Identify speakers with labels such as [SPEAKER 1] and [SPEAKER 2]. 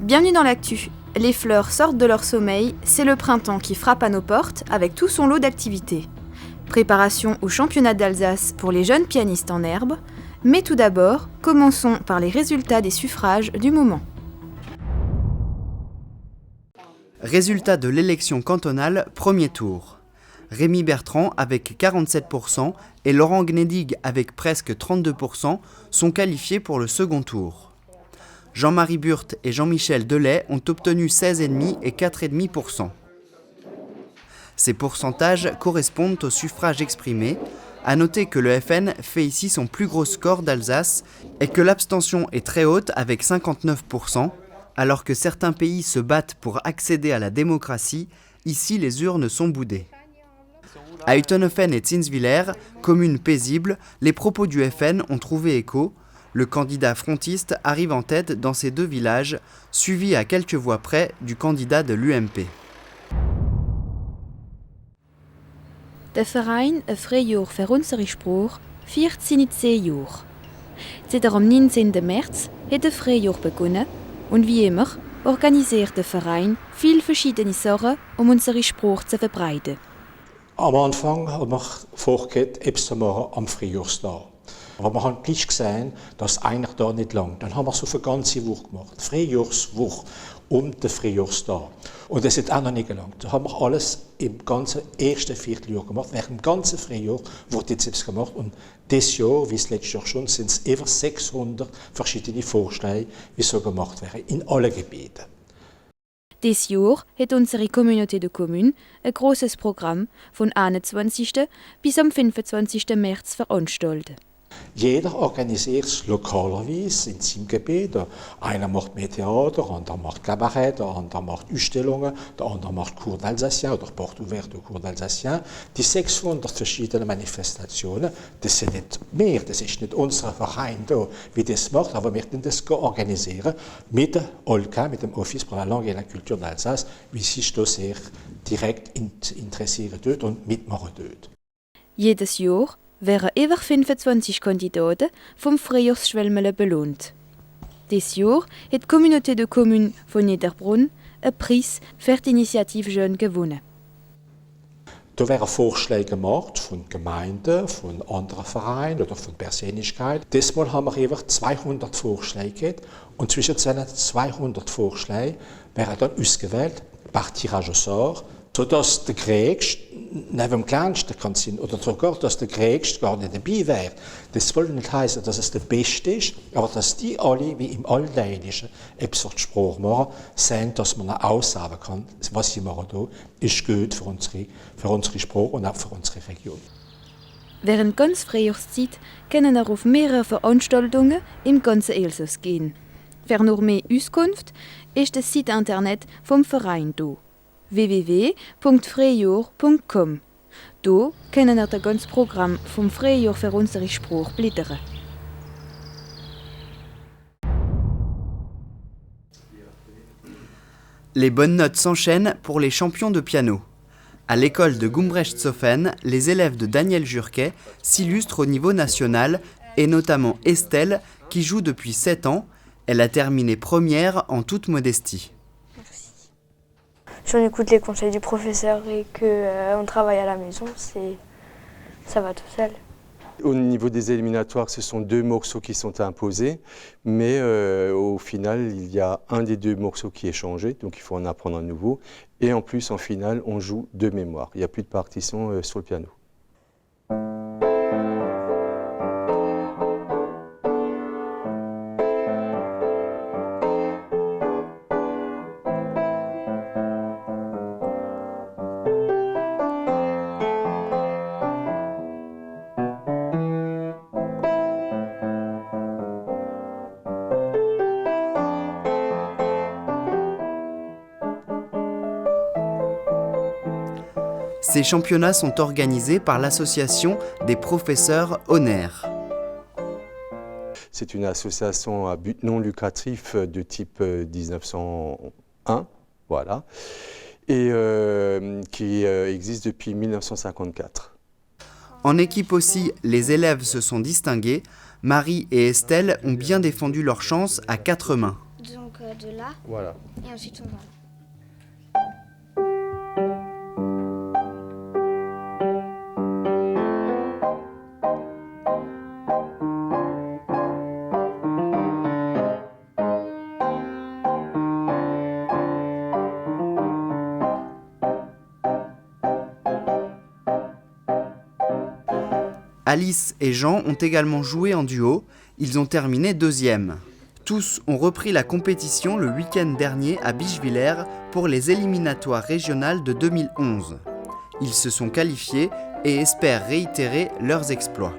[SPEAKER 1] Bienvenue dans l'actu. Les fleurs sortent de leur sommeil, c'est le printemps qui frappe à nos portes avec tout son lot d'activités. Préparation au championnat d'Alsace pour les jeunes pianistes en herbe. Mais tout d'abord, commençons par les résultats des suffrages du moment.
[SPEAKER 2] Résultat de l'élection cantonale, premier tour. Rémi Bertrand avec 47% et Laurent Gnedig avec presque 32% sont qualifiés pour le second tour. Jean-Marie Burt et Jean-Michel Delay ont obtenu 16,5% et 4,5%. Ces pourcentages correspondent au suffrage exprimé. À noter que le FN fait ici son plus gros score d'Alsace et que l'abstention est très haute avec 59%, alors que certains pays se battent pour accéder à la démocratie, ici les urnes sont boudées. À Utenhofen et Zinswiller, communes paisibles, les propos du FN ont trouvé écho. Le candidat frontiste arrive en tête dans ces deux villages, suivi à quelques voix près du candidat de l'UMP.
[SPEAKER 1] Der Verein «Ein Freijahr für unsere Sprache» feiert seine 10 Jahre. Seit am 19. März hat der Freijahr begonnen und wie immer organisiert der Verein viele verschiedene Sachen, um unsere Sprache zu verbreiten.
[SPEAKER 3] Am Anfang haben wir vorgehabt, etwas zu machen am Frühjahrstag. Aber wir haben gleich gesehen, dass eigentlich da nicht langt. Dann haben wir so eine ganze Woche gemacht, Frühjahrswoche um den Frühjahrstag. Und das hat auch noch nicht gelangt. Da haben wir alles im ganzen ersten Vierteljahr gemacht. Während dem ganzen Frühjahr wurde jetzt etwas gemacht. Und dieses Jahr, wie das letzte Jahr schon, sind es über 600 verschiedene Vorschläge, wie so gemacht werden, in allen Gebieten.
[SPEAKER 1] Dieses Jahr hat unsere Communauté de Communes ein grosses Programm von 21. bis am 25. März veranstaltet.
[SPEAKER 3] Jeder organisiert es lokalerweise in seinem Gebiet. Einer macht mehr Theater, der andere macht Kabarett, der andere macht Ausstellungen, der andere macht Cours d'Alsacien oder Porte ouverte Cours d'Alsacien. Die 600 verschiedenen Manifestationen, das sind nicht mehr, das ist nicht unser Verein da, wie das macht, aber wir können das organisieren mit der OLCA, mit dem Office pour la Langue et la Culture d'Alsace, wie sich da sehr direkt interessieren dort und mitmachen dort.
[SPEAKER 1] Jedes Jahr werden über 25 Kandidaten vom Frühjahrsschwelmele belohnt. Dieses Jahr hat die Communauté de Communes von Niederbrunn einen Preis für die Initiative Jeune gewonnen.
[SPEAKER 3] Da werden Vorschläge gemacht von Gemeinden, von anderen Vereinen oder von Persönlichkeiten. Diesmal haben wir über 200 Vorschläge gehabt und zwischen diesen 200 Vorschlägen werden dann ausgewählt par tirage au sort, sodass der Grägste neben dem Kleinsten kann sein oder sogar, dass der Grägste gar nicht dabei wäre. Das soll nicht heißen, dass es der Beste ist, aber dass die alle, wie im Alldänischen, etwas für die Sprache machen, sehen, dass man auch sagen kann, was sie machen hier, ist gut für unsere Sprache und auch für unsere Region.
[SPEAKER 1] Während ganz Frühjahrszeit können wir auf mehrere Veranstaltungen im ganzen Elsass gehen. Für noch mehr Auskunft ist das Site Internet vom Verein da. www.freijahr.com. Hier können wir das ganze Programm vom Freijahr für unsere Sprache blättern.
[SPEAKER 2] Les bonnes notes s'enchaînent pour les champions de piano. À l'école de Gumbrecht-Zofen, les élèves de Daniel Jurquet s'illustrent au niveau national et notamment Estelle qui joue depuis 7 ans. Elle a terminé première en toute modestie.
[SPEAKER 4] Si on écoute les conseils du professeur et qu'on travaille à la maison, ça va tout seul.
[SPEAKER 5] Au niveau des éliminatoires, ce sont 2 morceaux qui sont imposés, mais au final, il y a un des 2 morceaux qui est changé, donc il faut en apprendre un nouveau. Et en plus, en finale, on joue 2 mémoires. Il n'y a plus de partition sur le piano.
[SPEAKER 2] Ces championnats sont organisés par l'association des professeurs Honner.
[SPEAKER 5] C'est une association à but non lucratif de type 1901, voilà, et qui existe depuis 1954.
[SPEAKER 2] En équipe aussi, les élèves se sont distingués. Marie et Estelle ont bien défendu leur chance à 4 mains.
[SPEAKER 6] Donc de là.
[SPEAKER 5] Voilà.
[SPEAKER 6] Et ensuite on va.
[SPEAKER 2] Alice et Jean ont également joué en duo, ils ont terminé 2e. Tous ont repris la compétition le week-end dernier à Bischwiller pour les éliminatoires régionales de 2011. Ils se sont qualifiés et espèrent réitérer leurs exploits.